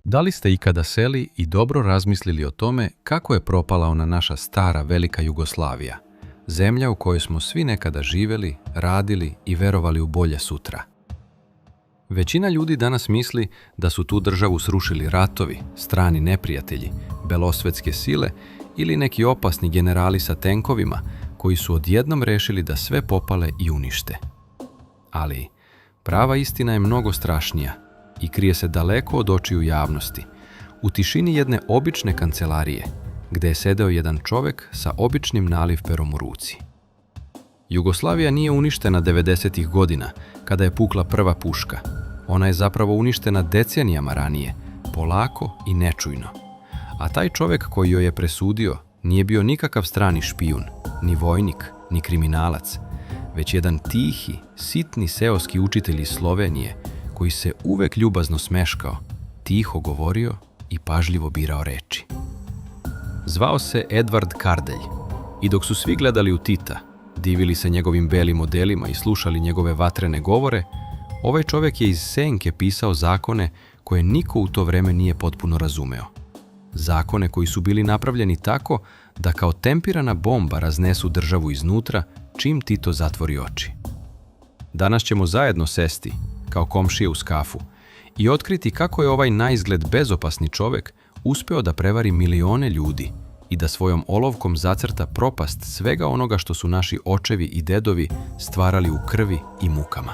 Da li ste ikada seli i dobro razmislili o tome kako je propala ona naša stara velika Jugoslavija, zemlja u kojoj smo svi nekada živjeli, radili i verovali u bolje sutra? Većina ljudi danas misli da su tu državu srušili ratovi, strani neprijatelji, belosvetske sile ili neki opasni generali sa tenkovima koji su odjednom rešili da sve popale i unište. Ali prava istina je mnogo strašnija i krije se daleko od očiju javnosti, u tišini jedne obične kancelarije, gde je sedeo jedan čovek sa običnim nalivperom u ruci. Jugoslavija nije uništena 90-ih godina, kada je pukla prva puška. Ona je zapravo uništena decenijama ranije, polako i nečujno. A taj čovek koji joj je presudio nije bio nikakav strani špijun, ni vojnik, ni kriminalac, već jedan tihi, sitni seoski učitelj iz Slovenije, koji se uvek ljubazno smeškao, tiho govorio i pažljivo birao reči. Zvao se Edvard Kardelj i dok su svi gledali u Tita, divili se njegovim belim modelima i slušali njegove vatrene govore, ovaj čovjek je iz senke pisao zakone koje niko u to vreme nije potpuno razumeo. Zakone koji su bili napravljeni tako da kao tempirana bomba raznesu državu iznutra čim Tito zatvori oči. Danas ćemo zajedno sesti, kao komšije uz kafu, i otkriti kako je ovaj naizgled bezopasni čovjek uspeo da prevari milione ljudi i da svojom olovkom zacrta propast svega onoga što su naši očevi i dedovi stvarali u krvi i mukama.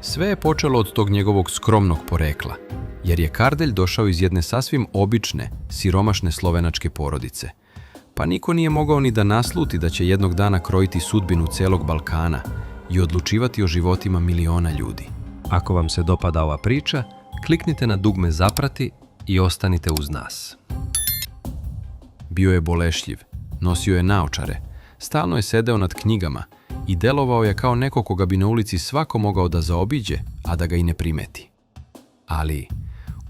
Sve je počelo od tog njegovog skromnog porekla, jer je Kardelj došao iz jedne sasvim obične, siromašne slovenačke porodice. Pa niko nije mogao ni da nasluti da će jednog dana krojiti sudbinu celog Balkana i odlučivati o životima miliona ljudi. Ako vam se dopada ova priča, kliknite na dugme zaprati i ostanite uz nas. Bio je bolešljiv, nosio je naočare, stalno je sedeo nad knjigama i delovao je kao neko koga bi na ulici svako mogao da zaobiđe, a da ga i ne primeti. Ali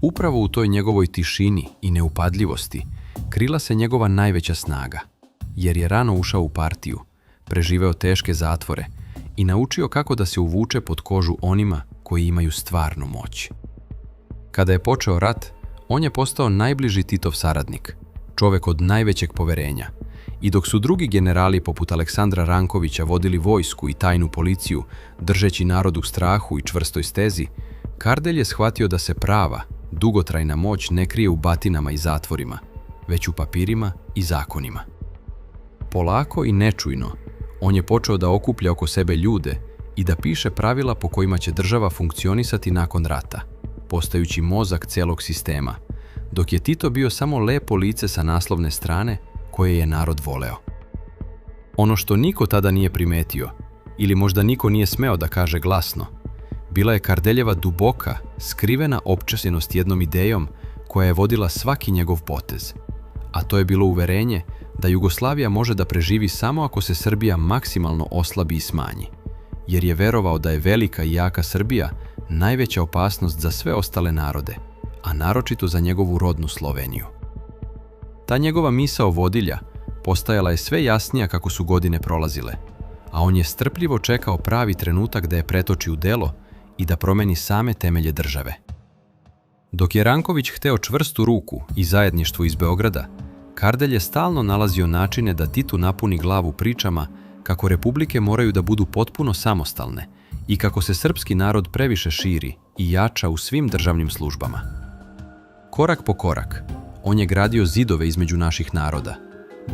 upravo u toj njegovoj tišini i neupadljivosti krila se njegova najveća snaga, jer je rano ušao u partiju, preživeo teške zatvore i naučio kako da se uvuče pod kožu onima koji imaju stvarnu moć. Kada je počeo rat, on je postao najbliži Titov saradnik, čovek od najvećeg poverenja. I dok su drugi generali poput Aleksandra Rankovića vodili vojsku i tajnu policiju, držeći narod u strahu i čvrstoj stezi, Kardelj je shvatio da se prava, dugotrajna moć ne krije u batinama i zatvorima, već u papirima i zakonima. Polako i nečujno, on je počeo da okuplja oko sebe ljude i da piše pravila po kojima će država funkcionisati nakon rata, postajući mozak celog sistema, dok je Tito bio samo lepo lice sa naslovne strane koje je narod voleo. Ono što niko tada nije primetio, ili možda niko nije smeo da kaže glasno, bila je Kardeljeva duboka, skrivena opčesenost jednom idejom koja je vodila svaki njegov potez, a to je bilo uverenje da Jugoslavija može da preživi samo ako se Srbija maksimalno oslabi i smanji, jer je verovao da je velika i jaka Srbija najveća opasnost za sve ostale narode, a naročito za njegovu rodnu Sloveniju. Ta njegova misao vodilja postajala je sve jasnija kako su godine prolazile, a on je strpljivo čekao pravi trenutak da je pretoči u delo i da promeni same temelje države. Dok je Ranković hteo čvrstu ruku i zajedništvo iz Beograda, Kardelj je stalno nalazio načine da Titu napuni glavu pričama kako republike moraju da budu potpuno samostalne i kako se srpski narod previše širi i jača u svim državnim službama. Korak po korak, on je gradio zidove između naših naroda,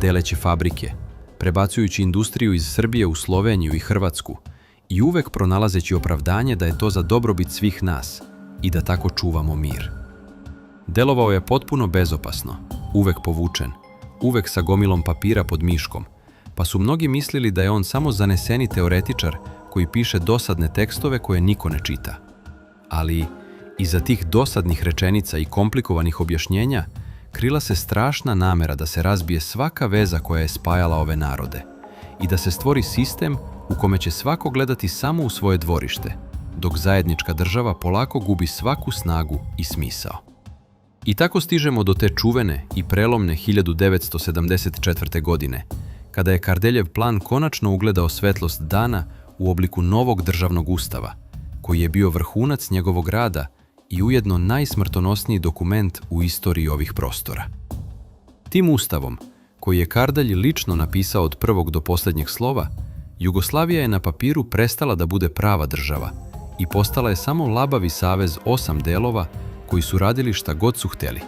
deleći fabrike, prebacujući industriju iz Srbije u Sloveniju i Hrvatsku i uvek pronalazeći opravdanje da je to za dobrobit svih nas i da tako čuvamo mir. Delovao je potpuno bezopasno, uvek povučen, uvek sa gomilom papira pod miškom, pa su mnogi mislili da je on samo zaneseni teoretičar koji piše dosadne tekstove koje niko ne čita. Ali iza tih dosadnih rečenica i komplikovanih objašnjenja krila se strašna namera da se razbije svaka veza koja je spajala ove narode i da se stvori sistem u kome će svako gledati samo u svoje dvorište, dok zajednička država polako gubi svaku snagu i smisao. I tako stižemo do te čuvene i prelomne 1974. godine, kada je Kardeljev plan konačno ugledao svetlost dana u obliku novog državnog ustava, koji je bio vrhunac njegovog rada i ujedno najsmrtonosniji dokument u istoriji ovih prostora. Tim ustavom, koji je Kardelj lično napisao od prvog do posljednjeg slova, Jugoslavija je na papiru prestala da bude prava država i postala je samo labavi savez 8 delova koji su radili šta god su htjeli.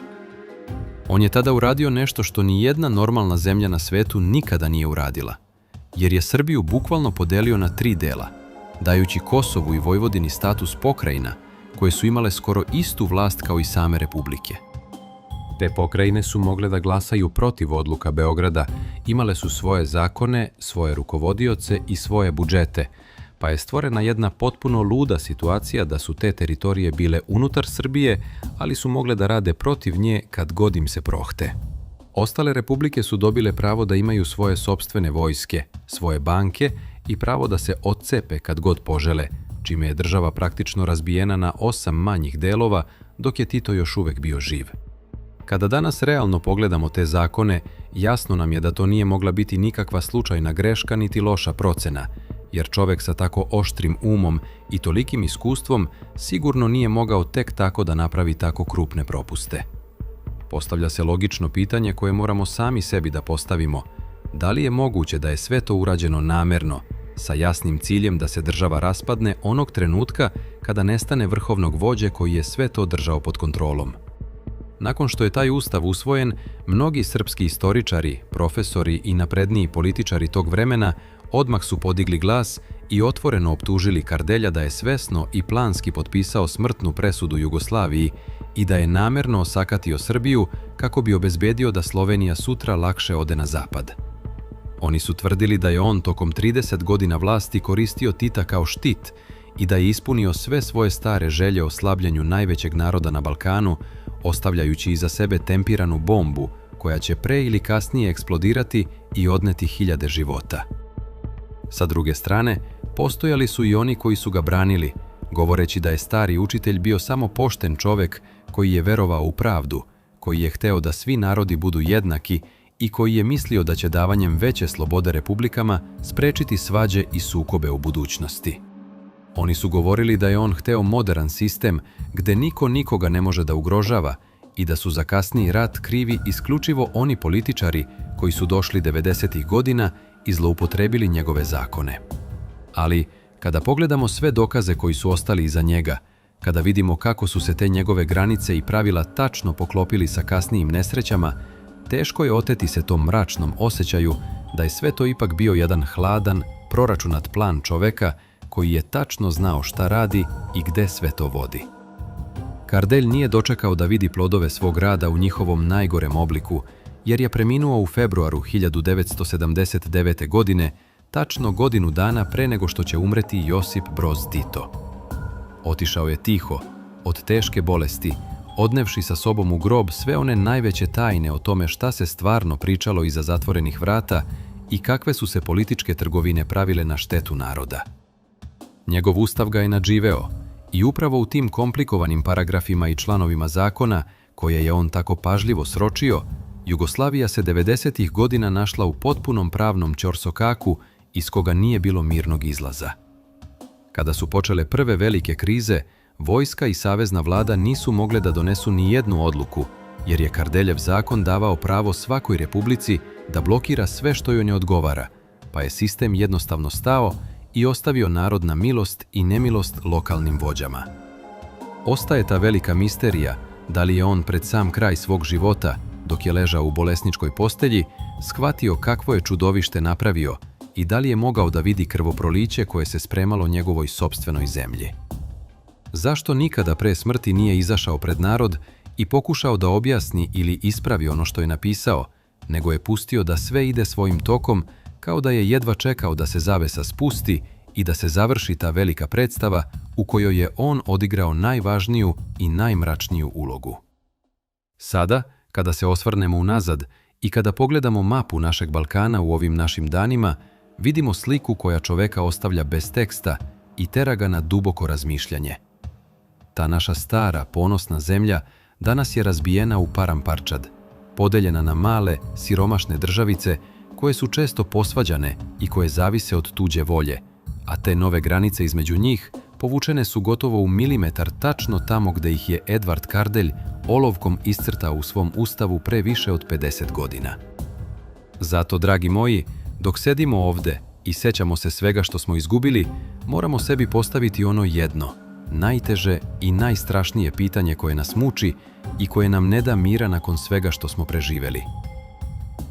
On je tada uradio nešto što ni jedna normalna zemlja na svetu nikada nije uradila, jer je Srbiju bukvalno podelio na 3 dela, dajući Kosovu i Vojvodini status pokrajina koje su imale skoro istu vlast kao i same republike. Te pokrajine su mogle da glasaju protiv odluka Beograda, imale su svoje zakone, svoje rukovodioce i svoje budžete, pa je stvorena jedna potpuno luda situacija da su te teritorije bile unutar Srbije, ali su mogle da rade protiv nje kad god im se prohte. Ostale republike su dobile pravo da imaju svoje sopstvene vojske, svoje banke i pravo da se odcepe kad god požele, čime je država praktično razbijena na 8 manjih delova, dok je Tito još uvek bio živ. Kada danas realno pogledamo te zakone, jasno nam je da to nije mogla biti nikakva slučajna greška niti loša procena, jer čovek sa tako oštrim umom i tolikim iskustvom sigurno nije mogao tek tako da napravi tako krupne propuste. Postavlja se logično pitanje koje moramo sami sebi da postavimo. Da li je moguće da je sve to urađeno namerno, sa jasnim ciljem da se država raspadne onog trenutka kada nestane vrhovnog vođe koji je sve to držao pod kontrolom? Nakon što je taj ustav usvojen, mnogi srpski istoričari, profesori i napredniji političari tog vremena odmah su podigli glas i otvoreno optužili Kardelja da je svesno i planski potpisao smrtnu presudu Jugoslaviji i da je namerno osakatio Srbiju kako bi obezbedio da Slovenija sutra lakše ode na zapad. Oni su tvrdili da je on tokom 30 godina vlasti koristio Tita kao štit i da je ispunio sve svoje stare želje o slabljenju najvećeg naroda na Balkanu, ostavljajući iza sebe tempiranu bombu koja će pre ili kasnije eksplodirati i odneti hiljade života. Sa druge strane, postojali su i oni koji su ga branili, govoreći da je stari učitelj bio samo pošten čovek koji je verovao u pravdu, koji je hteo da svi narodi budu jednaki i koji je mislio da će davanjem veće slobode republikama sprečiti svađe i sukobe u budućnosti. Oni su govorili da je on hteo moderan sistem gde niko nikoga ne može da ugrožava i da su za kasniji rat krivi isključivo oni političari koji su došli 90. godina i zloupotrebili njegove zakone. Ali, kada pogledamo sve dokaze koji su ostali iza njega, kada vidimo kako su se te njegove granice i pravila tačno poklopili sa kasnijim nesrećama, teško je oteti se tom mračnom osjećaju da je sve to ipak bio jedan hladan, proračunat plan čoveka koji je tačno znao šta radi i gde sve to vodi. Kardelj nije dočekao da vidi plodove svog rada u njihovom najgorem obliku, jer je preminuo u februaru 1979. godine, tačno godinu dana pre nego što će umreti Josip Broz Tito. Otišao je tiho, od teške bolesti, odnevši sa sobom u grob sve one najveće tajne o tome šta se stvarno pričalo iza zatvorenih vrata i kakve su se političke trgovine pravile na štetu naroda. Njegov ustav ga je nadživeo i upravo u tim komplikovanim paragrafima i članovima zakona, koje je on tako pažljivo sročio, Jugoslavija se 90. godina našla u potpunom pravnom ćorsokaku iz koga nije bilo mirnog izlaza. Kada su počele prve velike krize, vojska i savezna vlada nisu mogle da donesu ni jednu odluku, jer je Kardeljev zakon davao pravo svakoj republici da blokira sve što joj ne odgovara, pa je sistem jednostavno stao i ostavio narod na milost i nemilost lokalnim vođama. Ostaje ta velika misterija da li je on pred sam kraj svog života, dok je ležao u bolesničkoj postelji, shvatio kakvo je čudovište napravio i da li je mogao da vidi krvoproliće koje se spremalo njegovoj sopstvenoj zemlji. Zašto nikada pre smrti nije izašao pred narod i pokušao da objasni ili ispravi ono što je napisao, nego je pustio da sve ide svojim tokom, kao da je jedva čekao da se zavesa spusti i da se završi ta velika predstava u kojoj je on odigrao najvažniju i najmračniju ulogu. Sada, kada se osvrnemo unazad i kada pogledamo mapu našeg Balkana u ovim našim danima, vidimo sliku koja čoveka ostavlja bez teksta i tera ga na duboko razmišljanje. Ta naša stara, ponosna zemlja danas je razbijena u paramparčad, podeljena na male, siromašne državice koje su često posvađane i koje zavise od tuđe volje, a te nove granice između njih povučene su gotovo u milimetar tačno tamo gde ih je Edvard Kardelj olovkom iscrtao u svom ustavu pre više od 50 godina. Zato, dragi moji, dok sedimo ovde i sećamo se svega što smo izgubili, moramo sebi postaviti ono jedno, najteže i najstrašnije pitanje koje nas muči i koje nam ne da mira nakon svega što smo preživeli.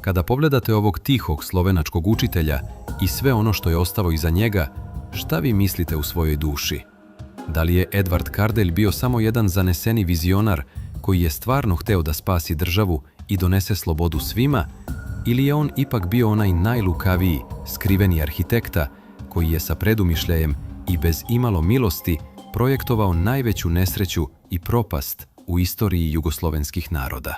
Kada pogledate ovog tihog slovenačkog učitelja i sve ono što je ostalo iza njega, šta vi mislite u svojoj duši? Da li je Edvard Kardelj bio samo jedan zaneseni vizionar koji je stvarno hteo da spasi državu i donese slobodu svima, ili je on ipak bio onaj najlukaviji, skriveni arhitekta koji je sa predumišljajem i bez imalo milosti projektovao najveću nesreću i propast u istoriji jugoslovenskih naroda?